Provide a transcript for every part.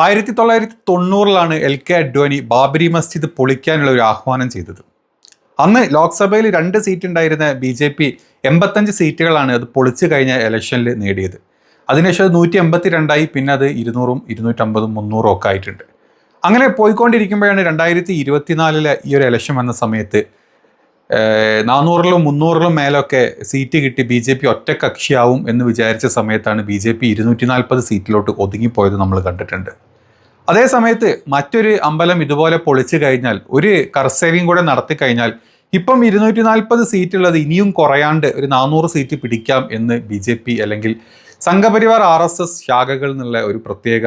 1990-ലാണ് LK Advani Babri Masjid പൊളിക്കാനുള്ള ഒരു ആഹ്വാനം ചെയ്തത്. അന്ന് ലോക്സഭയിൽ 2 സീറ്റ് ഉണ്ടായിരുന്ന BJP 85 സീറ്റുകളാണ് അത് പൊളിച്ചു കഴിഞ്ഞ ഇലക്ഷനിൽ നേടിയത്. അതിനുശേഷം 182ആയി, പിന്നെ അത് 200ഉം 250ഉം 300ഉം ഒക്കെ ആയിട്ടുണ്ട്. അങ്ങനെ പോയിക്കൊണ്ടിരിക്കുമ്പോഴാണ് 2024 ഈ ഒരു ഇലക്ഷൻ വന്ന സമയത്ത് 400-ലും 300-ലും മേലൊക്കെ സീറ്റ് കിട്ടി BJP ഒറ്റക്കക്ഷിയാവും എന്ന് വിചാരിച്ച സമയത്താണ് BJP 240 സീറ്റിലോട്ട് ഒതുങ്ങിപ്പോയത് നമ്മൾ കണ്ടിട്ടുണ്ട്. അതേ സമയത്ത് മറ്റൊരു അമ്പലം ഇതുപോലെ പൊളിച്ചു കഴിഞ്ഞാൽ, ഒരു കർസേവിയും കൂടെ നടത്തി കഴിഞ്ഞാൽ ഇപ്പം 240 സീറ്റുള്ളത് ഇനിയും കുറയാണ്ട് ഒരു 400 സീറ്റ് പിടിക്കാം എന്ന് BJP അല്ലെങ്കിൽ സംഘപരിവാർ RSS ശാഖകൾ എന്നുള്ള ഒരു പ്രത്യേക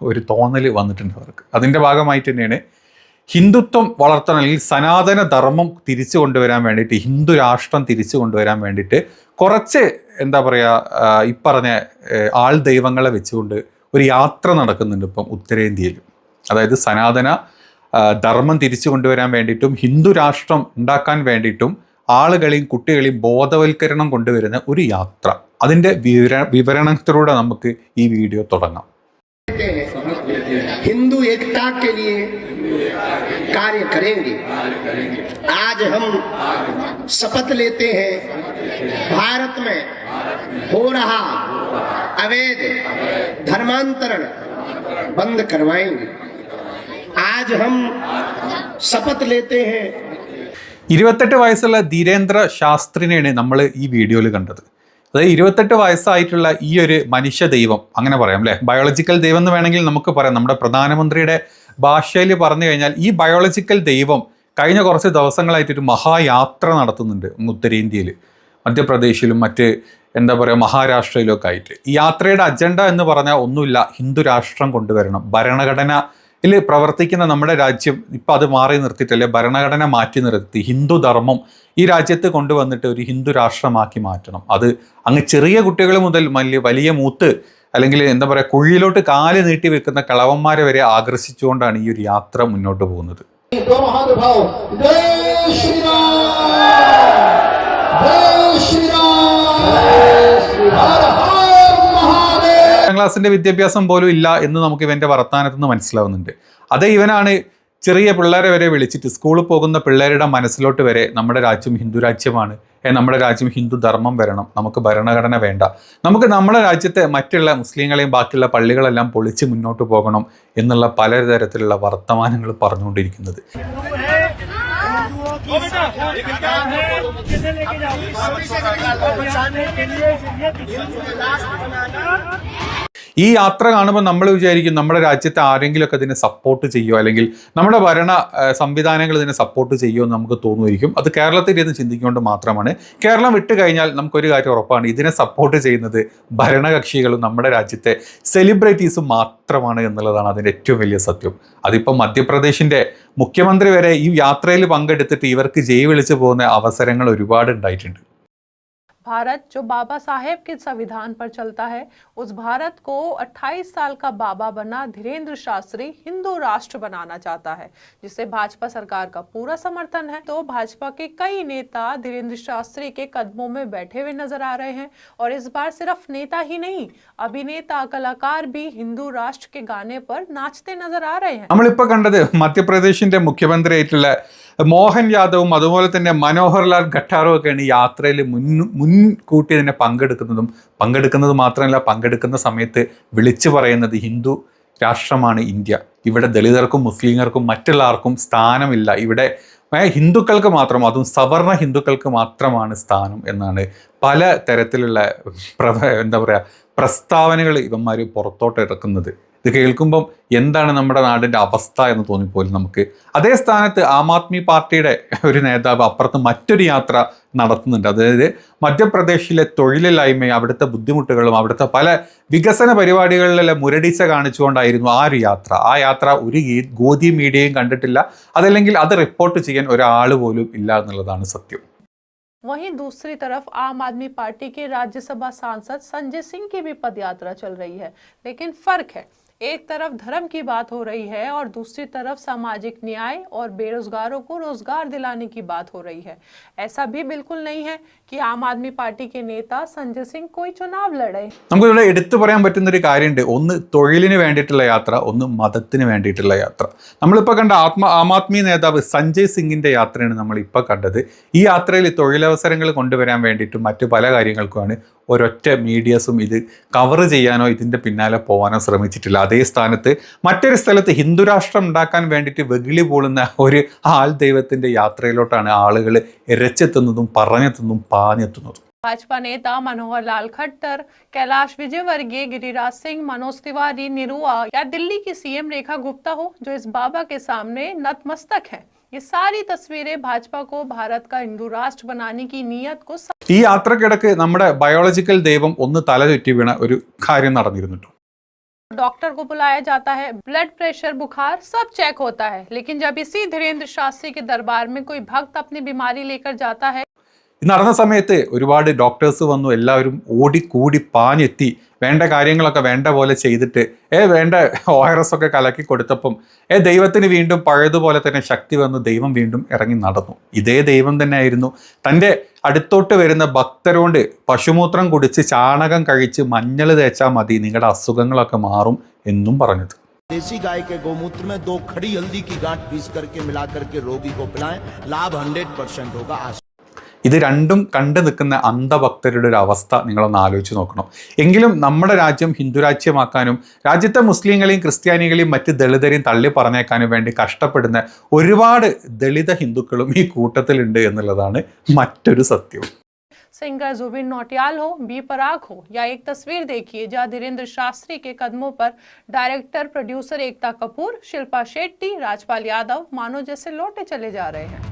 ഒരു തോന്നൽ വന്നിട്ടുണ്ട് അവർക്ക്. അതിൻ്റെ ഭാഗമായിട്ട് തന്നെയാണ് ഹിന്ദുത്വം വളർത്താൻ അല്ലെങ്കിൽ സനാതന ധർമ്മം തിരിച്ചു കൊണ്ടുവരാൻ വേണ്ടിയിട്ട്, ഹിന്ദു രാഷ്ട്രം തിരിച്ചു കൊണ്ടുവരാൻ വേണ്ടിയിട്ട് കുറച്ച് എന്താ പറയുക ഈ പറഞ്ഞ ആൾ ദൈവങ്ങളെ വെച്ചുകൊണ്ട് ഒരു യാത്ര നടക്കുന്നുണ്ട് ഇപ്പം ഉത്തരേന്ത്യയിൽ. അതായത് സനാതന ധർമ്മം തിരിച്ചു കൊണ്ടുവരാൻ വേണ്ടിയിട്ടും ഹിന്ദു രാഷ്ട്രം ഉണ്ടാക്കാൻ വേണ്ടിയിട്ടും ആളുകളെയും കുട്ടികളെയും ബോധവൽക്കരണം കൊണ്ടുവരുന്ന ഒരു യാത്ര. അതിൻ്റെ വിവരണത്തിലൂടെ നമുക്ക് ഈ വീഡിയോ തുടങ്ങാം. हिंदू एकता के लिए कार्य करेंगे। आज हम शपथ लेते हैं, भारत में हो रहा अवैध धर्मांतरण बंद करवाएंगे। आज हम शपथ लेते हैं. 28 വയസ്സുള്ള ധീരേന്ദ്ര ശാസ്ത്രിനെയാണ് നമ്മൾ ഈ വീഡിയോയിൽ കണ്ടത്. അതായത് 28 വയസ്സായിട്ടുള്ള ഈ ഒരു മനുഷ്യ ദൈവം, അങ്ങനെ പറയാം അല്ലേ, ബയോളജിക്കൽ ദൈവം എന്ന് വേണമെങ്കിൽ നമുക്ക് പറയാം. നമ്മുടെ പ്രധാനമന്ത്രിയുടെ ഭാഷയിൽ പറഞ്ഞു കഴിഞ്ഞാൽ ഈ ബയോളജിക്കൽ ദൈവം കഴിഞ്ഞ കുറച്ച് ദിവസങ്ങളായിട്ടൊരു മഹായാത്ര നടത്തുന്നുണ്ട് ഉത്തരേന്ത്യയിൽ, മധ്യപ്രദേശിലും മറ്റ് എന്താ പറയുക മഹാരാഷ്ട്രയിലും ഒക്കെ ആയിട്ട്. ഈ യാത്രയുടെ അജണ്ട എന്ന് പറഞ്ഞാൽ ഒന്നുമില്ല, ഹിന്ദു രാഷ്ട്രം കൊണ്ടുവരണം. ഭരണഘടനയിൽ പ്രവർത്തിക്കുന്ന നമ്മുടെ രാജ്യം ഇപ്പം അത് മാറി നിർത്തിയിട്ടല്ലേ, ഭരണഘടന മാറ്റി നിർത്തി ഹിന്ദു ധർമ്മം ഈ രാജ്യത്ത് കൊണ്ടുവന്നിട്ട് ഒരു ഹിന്ദു രാഷ്ട്രമാക്കി മാറ്റണം. അത് അങ്ങ് ചെറിയ കുട്ടികൾ മുതൽ വലിയ മൂത്ത് അല്ലെങ്കിൽ എന്താ പറയുക കുഴിയിലോട്ട് കാല് നീട്ടി വെക്കുന്ന കളവന്മാരെ വരെ ആകർഷിച്ചുകൊണ്ടാണ് ഈ ഒരു യാത്ര മുന്നോട്ട് പോകുന്നത്. ക്ലാസിന്റെ വിദ്യാഭ്യാസം പോലും ഇല്ല എന്ന് നമുക്ക് ഇവന്റെ വർത്തമാനത്തിൽ നിന്ന് മനസ്സിലാവുന്നുണ്ട്. അതേ ഇവനാണ് ചെറിയ പിള്ളേരെ വരെ വിളിച്ചിട്ട് സ്കൂളിൽ പോകുന്ന പിള്ളേരുടെ മനസ്സിലോട്ട് വരെ നമ്മുടെ രാജ്യം ഹിന്ദു രാജ്യമാണ്, നമ്മുടെ രാജ്യം ഹിന്ദു ധർമ്മം വരണം, നമുക്ക് ഭരണഘടന വേണ്ട, നമുക്ക് നമ്മുടെ രാജ്യത്തെ മറ്റുള്ള മുസ്ലിങ്ങളെയും ബാക്കിയുള്ള പള്ളികളെല്ലാം പൊളിച്ച് മുന്നോട്ട് പോകണം എന്നുള്ള പലതരത്തിലുള്ള വർത്തമാനങ്ങൾ പറഞ്ഞുകൊണ്ടിരിക്കുന്നത്. ഈ യാത്ര കാണുമ്പോൾ നമ്മൾ വിചാരിക്കും നമ്മുടെ രാജ്യത്തെ ആരെങ്കിലുമൊക്കെ ഇതിനെ സപ്പോർട്ട് ചെയ്യുമോ, അല്ലെങ്കിൽ നമ്മുടെ ഭരണ സംവിധാനങ്ങൾ ഇതിനെ സപ്പോർട്ട് ചെയ്യുമോ എന്ന് നമുക്ക് തോന്നുമായിരിക്കും. അത് കേരളത്തിൽ ഇരുന്ന് ചിന്തിച്ചുകൊണ്ട് മാത്രമാണ്. കേരളം വിട്ട് കഴിഞ്ഞാൽ നമുക്കൊരു കാര്യം ഉറപ്പാണ്, ഇതിനെ സപ്പോർട്ട് ചെയ്യുന്നത് ഭരണകക്ഷികളും നമ്മുടെ രാജ്യത്തെ സെലിബ്രിറ്റീസും മാത്രമാണ് എന്നുള്ളതാണ് അതിൻ്റെ ഏറ്റവും വലിയ സത്യം. അതിപ്പം മധ്യപ്രദേശിൻ്റെ മുഖ്യമന്ത്രി വരെ ഈ യാത്രയിൽ പങ്കെടുത്തിട്ട് ഇവർക്ക് ജയ് വിളിച്ചു പോകുന്ന അവസരങ്ങൾ ഒരുപാട് ഉണ്ടായിട്ടുണ്ട്. भारत जो बाबा साहेब के संविधान पर चलता है, उस भारत को 28 साल का बाबा बना धीरेन्द्र शास्त्री हिंदू राष्ट्र बनाना चाहता है, जिसे भाजपा सरकार का पूरा समर्थन है. तो भाजपा के कई नेता धीरेन्द्र शास्त्री के कदमों में बैठे हुए नजर आ रहे हैं. और इस बार सिर्फ नेता ही नहीं, अभिनेता कलाकार भी हिंदू राष्ट्र के गाने पर नाचते नजर आ रहे हैं. നമ്മളിപ്പോൾ കണ്ടത് മധ്യപ്രദേശിന്റെ മുഖ്യമന്ത്രിയായിട്ടുള്ള മോഹൻ യാദവും അതുപോലെ തന്നെ മനോഹർ ലാൽ ഖട്ടാറും ഒക്കെയാണ് ഈ യാത്രയിൽ മുൻകൂട്ടി തന്നെ പങ്കെടുക്കുന്നത് മാത്രമല്ല, പങ്കെടുക്കുന്ന സമയത്ത് വിളിച്ചു പറയുന്നത് ഹിന്ദു രാഷ്ട്രമാണ് ഇന്ത്യ, ഇവിടെ ദളിതർക്കും മുസ്ലിങ്ങർക്കും മറ്റുള്ള ആർക്കും സ്ഥാനമില്ല, ഇവിടെ ഹിന്ദുക്കൾക്ക് മാത്രം, അതും സവർണ ഹിന്ദുക്കൾക്ക് മാത്രമാണ് സ്ഥാനം എന്നാണ് പല തരത്തിലുള്ള എന്താ പറയുക പ്രസ്താവനകൾ ഇവന്മാർ പുറത്തോട്ട് ഇറക്കുന്നത്. ഇത് കേൾക്കുമ്പം എന്താണ് നമ്മുടെ നാടിൻ്റെ അവസ്ഥ എന്ന് തോന്നിപ്പോലും നമുക്ക്. അതേ സ്ഥാനത്ത് ആം ആദ്മി പാർട്ടിയുടെ ഒരു നേതാവ് അപ്പുറത്ത് മറ്റൊരു യാത്ര നടത്തുന്നുണ്ട്. അതായത് മധ്യപ്രദേശിലെ തൊഴിലില്ലായ്മയും അവിടുത്തെ ബുദ്ധിമുട്ടുകളും അവിടുത്തെ പല വികസന പരിപാടികളിലെ മുരടിച്ച കാണിച്ചുകൊണ്ടായിരുന്നു ആ ഒരു യാത്ര. ആ യാത്ര ഒരു ഗോദി മീഡിയയും കണ്ടിട്ടില്ല, അതല്ലെങ്കിൽ അത് റിപ്പോർട്ട് ചെയ്യാൻ ഒരാൾ പോലും ഇല്ല എന്നുള്ളതാണ് സത്യം. वहीं दूसरी तरफ आम आदमी पार्टी के राज्यसभा सांसद संजय सिंह की भी पदयात्रा चल रही है, लेकिन फर्क है, एक तरफ धर्म की बात हो रही है और दूसरी तरफ सामाजिक न्याय और बेरोजगारों को रोजगार दिलाने की बात हो रही है। ऐसा भी बिल्कुल नहीं है कि आम आदमी पार्टी के नेता संजय सिंह कोई चुनाव लड़े। നമുക്കിവിടെ എടുത്തു പറയാൻ പറ്റുന്ന ഒരു കാര്യമുണ്ട്. ഒന്ന് തൊഴിലിന് വേണ്ടിയിട്ടുള്ള യാത്ര, ഒന്ന് മതത്തിന് വേണ്ടിയിട്ടുള്ള യാത്ര. നമ്മളിപ്പോൾ കണ്ട ആം ആദ്മി നേതാവ് സഞ്ജയ് സിംഗിന്റെ യാത്രയാണ് നമ്മളിപ്പോൾ കണ്ടത്. ഈ യാത്രയിൽ തൊഴിലവസരങ്ങൾ കൊണ്ടുവരാൻ വേണ്ടിയിട്ടും മറ്റു പല കാര്യങ്ങൾക്കുമാണ് ഒരൊറ്റ മീഡിയസും ഇത് കവർ ചെയ്യാനോ ഇതിൻ്റെ പിന്നാലെ പോകാനോ ശ്രമിച്ചിട്ടില്ല. അതേ സ്ഥാനത്ത് മറ്റൊരു സ്ഥലത്ത് ഹിന്ദുരാഷ്ട്രം ഉണ്ടാക്കാൻ വേണ്ടിയിട്ട് വെകിളി പോളുന്ന ഒരു ആൾ ദൈവത്തിൻ്റെ യാത്രയിലോട്ടാണ് ആളുകൾ ഇരച്ചെത്തുന്നതും പറഞ്ഞെത്തുന്നതും പാഞ്ഞെത്തുന്നതും. भाजपा नेता मनोहर लाल खट्टर, कैलाश विजयवर्गीय, गिरिराज सिंह, मनोज तिवारी, निरुआ या दिल्ली की सीएम रेखा गुप्ता हो जो इस बाबा के सामने नतमस्तक है, ये सारी तस्वीरें भाजपा को भारत का हिंदू राष्ट्र बनाने की नीयत को ഈ യാത്രക്കിടക്ക് നമ്മുടെ ബയോളജിക്കൽ ദൈവം ഒന്ന് തല ചുറ്റി വീണ ഒരു കാര്യം നടന്നിരുന്നു. डॉक्टर को बुलाया जाता है, ब्लड प्रेशर, बुखार सब चेक होता है, लेकिन जब इसी धीरेन्द्र शास्त्री के दरबार में कोई भक्त अपनी बीमारी लेकर जाता है, നടന്ന സമയത്ത് ഒരുപാട് ഡോക്ടേഴ്സ് വന്നു, എല്ലാവരും ഓടിക്കൂടി പാഞ്ഞെത്തി വേണ്ട കാര്യങ്ങളൊക്കെ വേണ്ട പോലെ ചെയ്തിട്ട് വേണ്ട ORS ഒക്കെ കലക്കി കൊടുത്തപ്പം ദൈവത്തിന് വീണ്ടും പഴയതുപോലെ തന്നെ ശക്തി വന്ന് ദൈവം വീണ്ടും ഇറങ്ങി നടന്നു. ഇതേ ദൈവം തന്നെ ആയിരുന്നു തൻ്റെ അടുത്തോട്ട് വരുന്ന ഭക്തരോട് പശുമൂത്രം കുടിച്ച് ചാണകം കഴിച്ച് മഞ്ഞൾ തേച്ചാൽ മതി നിങ്ങളുടെ അസുഖങ്ങളൊക്കെ മാറും എന്നും പറഞ്ഞത്. देसी गाय के गोमूत्र में 2 खड़ी हल्दी की गांठ पीस करके मिला करके रोगी को पिलाएं, लाभ 100% होगा। ഇത് രണ്ടും കണ്ടു നിൽക്കുന്ന അന്ധഭക്തരുടെ ഒരു അവസ്ഥ നിങ്ങളൊന്ന് ആലോചിച്ച് നോക്കണം. എങ്കിലും നമ്മുടെ രാജ്യം ഹിന്ദുരാജ്യമാക്കാനും രാജ്യത്തെ മുസ്ലിങ്ങളെയും ക്രിസ്ത്യാനികളെയും മറ്റ് ദളിതരെയും തള്ളി പറഞ്ഞേക്കാനും വേണ്ടി കഷ്ടപ്പെടുന്ന ഒരുപാട് ദളിത ഹിന്ദുക്കളും ഈ കൂട്ടത്തിലുണ്ട് എന്നുള്ളതാണ് മറ്റൊരു സത്യം. सिंगर जुबिन नौटियाल हो, बी पराग हो या एक तस्वीर देखिए जहाँ धीरेन्द्र शास्त्री के कदमों पर डायरेक्टर प्रोड्यूसर एकता कपूर, शिल्पा शेट्टी, राजपाल यादव मानो जैसे लौटे चले जा रहे हैं।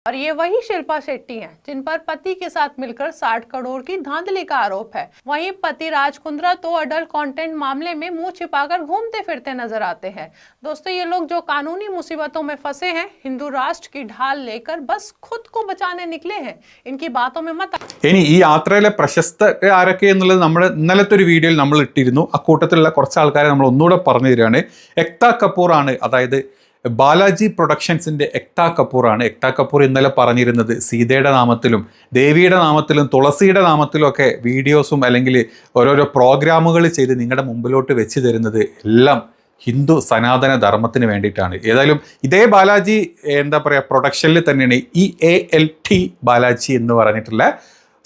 और ये वही शिल्पा शेट्टी हैं जिन पर पति के साथ मिलकर 60 करोड़ की धांधली का आरोप है। वहीं पति राज कुंद्रा तो अडल्ट कंटेंट मामले में मुंह छिपाकर घूमते फिरते नजर आते हैं। दोस्तों, ये लोग जो कानूनी मुसीबतों में फंसे हैं, हिंदू राष्ट्र की ढाल लेकर बस खुद को बचाने निकले हैं। इनकी बातों में मत ഇനി ഈ യാത്രയിലെ പ്രശസ്ത ആരൊക്കെ എന്നുള്ളത് നമ്മൾ ഇന്നലത്തെ ഒരു വീഡിയോയിൽ നമ്മൾ ഇട്ടിരുന്നു. അക്കൂട്ടത്തിലുള്ള കുറച്ച് ആൾക്കാരെ നമ്മൾ ഒന്നുകൂടെ പറഞ്ഞു തരികയാണ്. എക്ത കപൂർ ആണ്, അതായത് ബാലാജി പ്രൊഡക്ഷൻസിൻ്റെ എക്ത കപൂറാണ്. എക്ത കപൂർ ഇന്നലെ പറഞ്ഞിരുന്നത് സീതയുടെ നാമത്തിലും ദേവിയുടെ നാമത്തിലും തുളസിയുടെ നാമത്തിലും ഒക്കെ വീഡിയോസും അല്ലെങ്കിൽ ഓരോരോ പ്രോഗ്രാമുകൾ ചെയ്ത് നിങ്ങളുടെ മുമ്പിലോട്ട് വെച്ച് തരുന്നത് എല്ലാം ഹിന്ദു സനാതന ധർമ്മത്തിന് വേണ്ടിയിട്ടാണ്. ഏതായാലും ഇതേ ബാലാജി എന്താ പറയുക പ്രൊഡക്ഷനിൽ തന്നെയാണ് ഈ ALT ബാലാജി എന്ന് പറഞ്ഞിട്ടുള്ള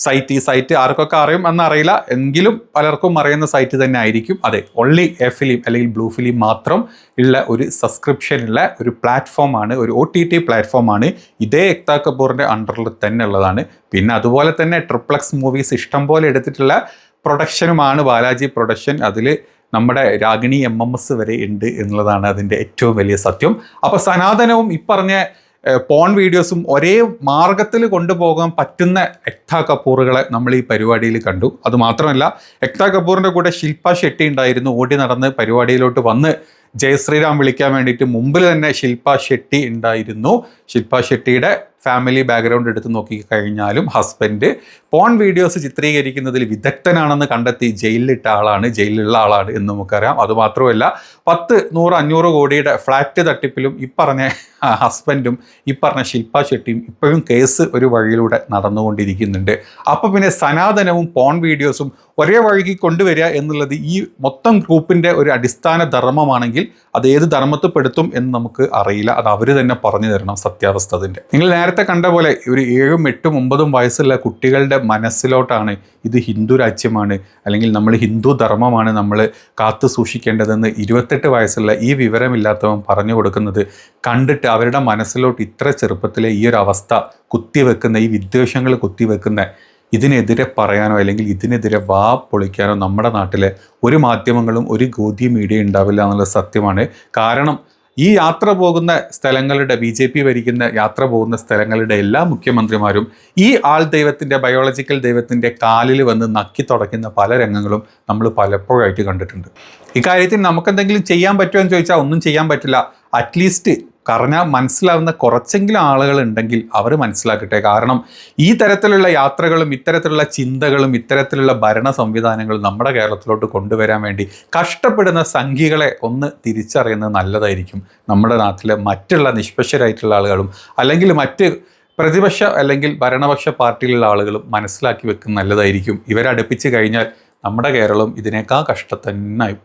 സൈറ്റ്. ഈ സൈറ്റ് ആർക്കൊക്കെ അറിയും എന്നറിയില്ല, എങ്കിലും പലർക്കും അറിയുന്ന സൈറ്റ് തന്നെ ആയിരിക്കും. അതെ, ഓൺലി ഫിലിം അല്ലെങ്കിൽ ബ്ലൂ ഫിലിം മാത്രം ഉള്ള ഒരു സബ്സ്ക്രിപ്ഷനുള്ള ഒരു പ്ലാറ്റ്ഫോമാണ്, ഒരു OTT പ്ലാറ്റ്ഫോമാണ്. ഇതേ എക്ത കപൂറിൻ്റെ അണ്ടറിൽ തന്നെ ഉള്ളതാണ്. പിന്നെ അതുപോലെ തന്നെ ട്രിപ്ലക്സ് മൂവീസ് ഇഷ്ടം പോലെ എടുത്തിട്ടുള്ള പ്രൊഡക്ഷനുമാണ് ബാലാജി പ്രൊഡക്ഷൻ. അതിൽ നമ്മുടെ രാഗിണി MMS വരെ ഉണ്ട് എന്നുള്ളതാണ് അതിൻ്റെ ഏറ്റവും വലിയ സത്യം. അപ്പോൾ സനാതനവും ഈ പറഞ്ഞ പോൺ വീഡിയോസും ഒരേ മാർഗത്തിൽ കൊണ്ടുപോകാൻ പറ്റുന്ന എക്ത കപൂറുകളെ നമ്മൾ ഈ പരിപാടിയിൽ കണ്ടു. അതുമാത്രമല്ല, എക്ത കപൂറിൻ്റെ കൂടെ ശില്പ ഷെട്ടി ഉണ്ടായിരുന്നു. ഓടി നടന്ന് പരിപാടിയിലോട്ട് വന്ന് ജയശ്രീറാം വിളിക്കാൻ വേണ്ടിയിട്ട് മുമ്പിൽ തന്നെ ശില്പ ഷെട്ടി ഉണ്ടായിരുന്നു. ശില്പ ഷെട്ടിയുടെ ഫാമിലി ബാക്ക്ഗ്രൗണ്ട് എടുത്ത് നോക്കിക്കഴിഞ്ഞാലും ഹസ്ബൻഡ് പോൺ വീഡിയോസ് ചിത്രീകരിക്കുന്നതിൽ വിദഗ്ധനാണെന്ന് കണ്ടെത്തി ജയിലിലുള്ള ആളാണ് എന്ന് നമുക്കറിയാം. അതുമാത്രമല്ല 10, 100, 500 കോടിയുടെ ഫ്ലാറ്റ് തട്ടിപ്പിലും ഈ പറഞ്ഞ ഹസ്ബൻഡും ഈ പറഞ്ഞ ശില്പ ഷെട്ടിയും ഇപ്പോഴും കേസ് ഒരു വഴിയിലൂടെ നടന്നുകൊണ്ടിരിക്കുന്നുണ്ട്. അപ്പോൾ പിന്നെ സനാതനവും പോൺ വീഡിയോസും ഒരേ വഴിക്ക് കൊണ്ടുവരിക എന്നുള്ളത് ഈ മൊത്തം ഗ്രൂപ്പിൻ്റെ ഒരു അടിസ്ഥാന ധർമ്മമാണെങ്കിൽ അത് ഏത് ധർമ്മത്തിൽ പെടുത്തും എന്ന് നമുക്ക് അറിയില്ല. അത് അവർ തന്നെ പറഞ്ഞു തരണം സത്യാവസ്ഥ അതിൻ്റെ. നിങ്ങൾ നേരത്തെ കണ്ട പോലെ ഒരു 7, 8, 9 വയസ്സുള്ള കുട്ടികളുടെ മനസ്സിലോട്ടാണ് ഇത് ഹിന്ദു രാജ്യമാണ് അല്ലെങ്കിൽ നമ്മൾ ഹിന്ദു ധർമ്മമാണ് നമ്മൾ കാത്തു സൂക്ഷിക്കേണ്ടതെന്ന് 28 വയസ്സുള്ള ഈ വിവരമില്ലാത്തവൻ പറഞ്ഞു കൊടുക്കുന്നത് കണ്ടിട്ട് അവരുടെ മനസ്സിലോട്ട് ഇത്ര ചെറുപ്പത്തിലെ ഈ ഒരു അവസ്ഥ കുത്തിവെക്കുന്ന, ഈ വിദ്വേഷങ്ങൾ കുത്തിവെക്കുന്ന, ഇതിനെതിരെ പറയാനോ അല്ലെങ്കിൽ ഇതിനെതിരെ വാ പൊളിക്കാനോ നമ്മുടെ നാട്ടിലെ ഒരു മാധ്യമങ്ങളും ഒരു ഗോധി മീഡിയ ഉണ്ടാവില്ല എന്നുള്ളത് സത്യമാണ്. കാരണം ഈ യാത്ര പോകുന്ന സ്ഥലങ്ങളുടെ BJP ഭരിക്കുന്ന യാത്ര പോകുന്ന സ്ഥലങ്ങളുടെ എല്ലാ മുഖ്യമന്ത്രിമാരും ഈ ആൾ ദൈവത്തിൻ്റെ ബയോളജിക്കൽ ദൈവത്തിൻ്റെ കാലിൽ വന്ന് നക്കി തുടയ്ക്കുന്ന പല രംഗങ്ങളും നമ്മൾ പലപ്പോഴായിട്ട് കണ്ടിട്ടുണ്ട്. ഇക്കാര്യത്തിൽ നമുക്കെന്തെങ്കിലും ചെയ്യാൻ പറ്റുമോ എന്ന് ചോദിച്ചാൽ ഒന്നും ചെയ്യാൻ പറ്റില്ല. അറ്റ്ലീസ്റ്റ് പറഞ്ഞാൽ മനസ്സിലാവുന്ന കുറച്ചെങ്കിലും ആളുകൾ ഉണ്ടെങ്കിൽ അവർ മനസ്സിലാക്കട്ടെ. കാരണം ഈ തരത്തിലുള്ള യാത്രകളും ഇത്തരത്തിലുള്ള ചിന്തകളും ഇത്തരത്തിലുള്ള ഭരണ സംവിധാനങ്ങളും നമ്മുടെ കേരളത്തിലോട്ട് കൊണ്ടുവരാൻ വേണ്ടി കഷ്ടപ്പെടുന്ന സംഘികളെ ഒന്ന് തിരിച്ചറിയുന്നത് നല്ലതായിരിക്കും. നമ്മുടെ നാട്ടിലെ മറ്റുള്ള നിഷ്പക്ഷരായിട്ടുള്ള ആളുകളും അല്ലെങ്കിൽ മറ്റ് പ്രതിപക്ഷ അല്ലെങ്കിൽ ഭരണപക്ഷ പാർട്ടിയിലുള്ള ആളുകളും മനസ്സിലാക്കി വെക്കുന്നത് നല്ലതായിരിക്കും. ഇവരടുപ്പിച്ച് കഴിഞ്ഞാൽ നമ്മുടെ കേരളം ഇതിനേക്കാൾ കഷ്ടത്തന്നായി.